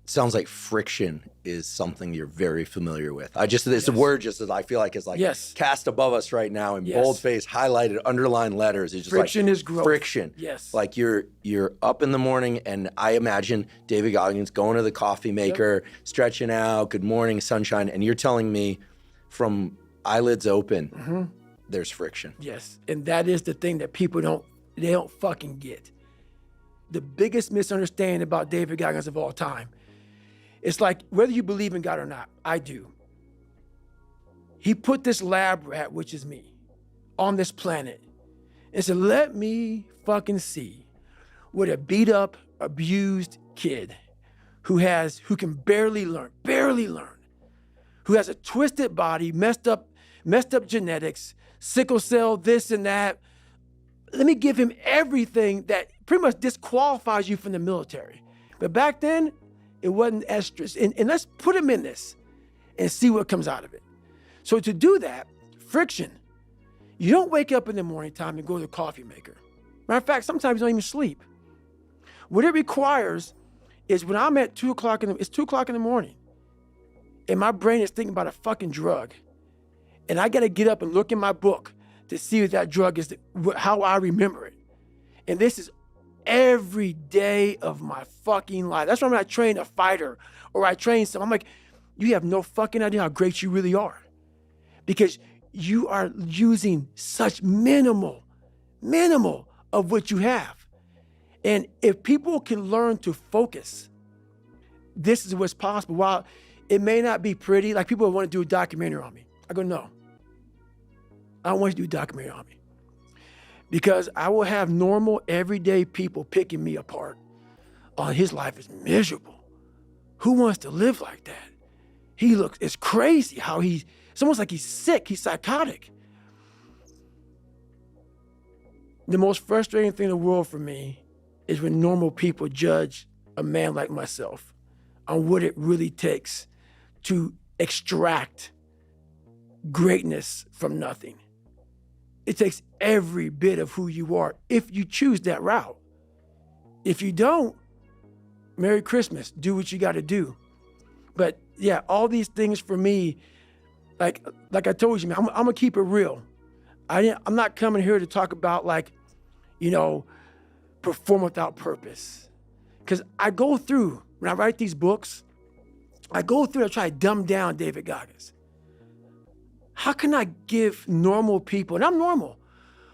Sounds like friction is something you're very familiar with. It's a word just that I feel like is like cast above us right now in boldface, highlighted, underlined letters. It's just friction like is growth. Friction. Yes. Like you're up in the morning, and I imagine David Goggins going to the coffee maker, stretching out, good morning, sunshine, and you're telling me from eyelids open, there's friction. Yes, and that is the thing that people don't fucking get. The biggest misunderstanding about David Goggins of all time. It's like, whether you believe in God or not, I do. He put this lab rat, which is me, on this planet and said, let me fucking see what a beat up, abused kid who can barely learn, who has a twisted body, messed up genetics, sickle cell, this and that. Let me give him everything that pretty much disqualifies you from the military. But back then, it wasn't estrus. And let's put him in this and see what comes out of it. So to do that, friction. You don't wake up in the morning time and go to the coffee maker. Matter of fact, sometimes you don't even sleep. What it requires is when I'm at 2 o'clock it's 2 o'clock in the morning, and my brain is thinking about a fucking drug, and I got to get up and look in my book to see if that drug is how I remember it. And this is every day of my fucking life. That's why when I train a fighter or I train someone, I'm like, you have no fucking idea how great you really are, because you are using such minimal of what you have. And if people can learn to focus, this is what's possible. While it may not be pretty, like people want to do a documentary on me. I go, no, I don't want you to do a documentary on me. Because I will have normal, everyday people picking me apart. Oh, his life is miserable. Who wants to live like that? It's crazy how it's almost like he's sick, he's psychotic. The most frustrating thing in the world for me is when normal people judge a man like myself on what it really takes to extract greatness from nothing. It takes every bit of who you are if you choose that route. If you don't, Merry Christmas, do what you got to do. But yeah, all these things for me, like I told you, man, I'm gonna keep it real. I'm not coming here to talk about perform without purpose. Because I go through, when I write these books, I try to dumb down David Goggins. How can I give normal people, and I'm normal,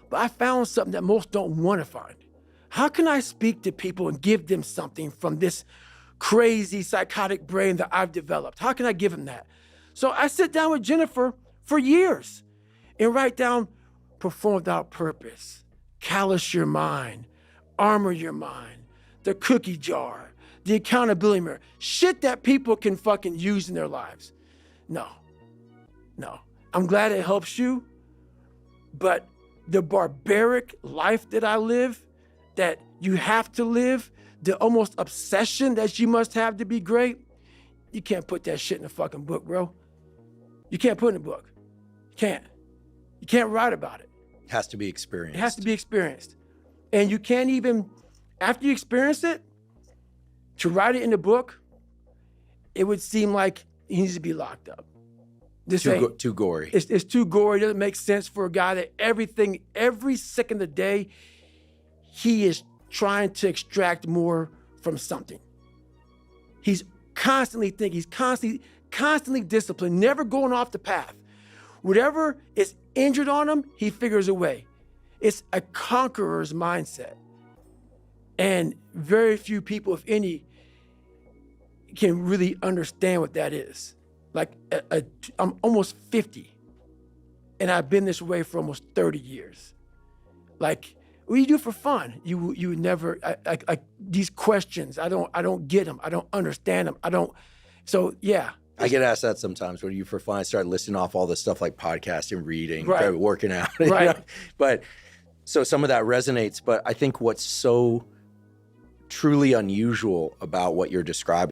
but I found something that most don't want to find. How can I speak to people and give them something from this crazy psychotic brain that I've developed? How can I give them that? So I sit down with Jennifer for years and write down perform without purpose, callous your mind, armor your mind, the cookie jar, the accountability mirror, shit that people can fucking use in their lives. No. I'm glad it helps you, but the barbaric life that I live, that you have to live, the almost obsession that you must have to be great, you can't put that shit in a fucking book, bro. You can't put it in a book. You can't write about it. It has to be experienced. It has to be experienced. And you can't even, after you experience it, to write it in the book, it would seem like he needs to be locked up. Too gory. It's too gory. It doesn't make sense for a guy that every second of the day, he is trying to extract more from something. He's constantly thinking, he's constantly disciplined, never going off the path. Whatever is injured on him, he figures a way. It's a conqueror's mindset. And very few people, if any, can really understand what that is. Like, I'm almost 50, and I've been this way for almost 30 years. Like, what do you do for fun? You would never, like these questions, I don't get them. I don't understand them. So yeah. I get asked that sometimes. What do you do for fun? I start listing off all this stuff like podcasting, reading, right, working out. Right. But so some of that resonates, but I think what's so truly unusual about what you're describing